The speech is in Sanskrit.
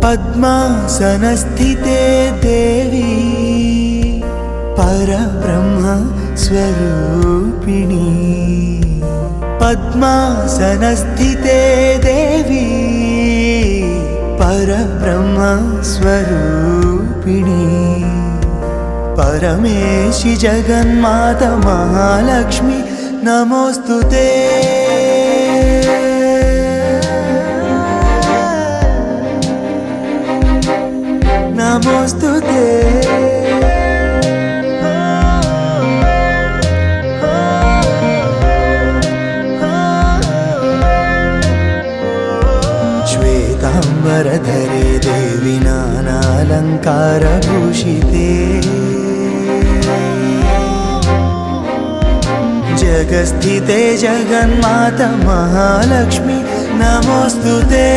पद्मासनस्थिते देवी परब्रह्म स्वरूपिणी पद्मासनस्थिते देवी परब्रह्म स्वरूपिणी परमेशि जगन्माता महालक्ष्मी नमोस्तुते नमोस्तुते श्वेतांबरधरे देवी नानालंकारभूषिते जगस्थिते जगन्माता महालक्ष्मी नमोस्तुते।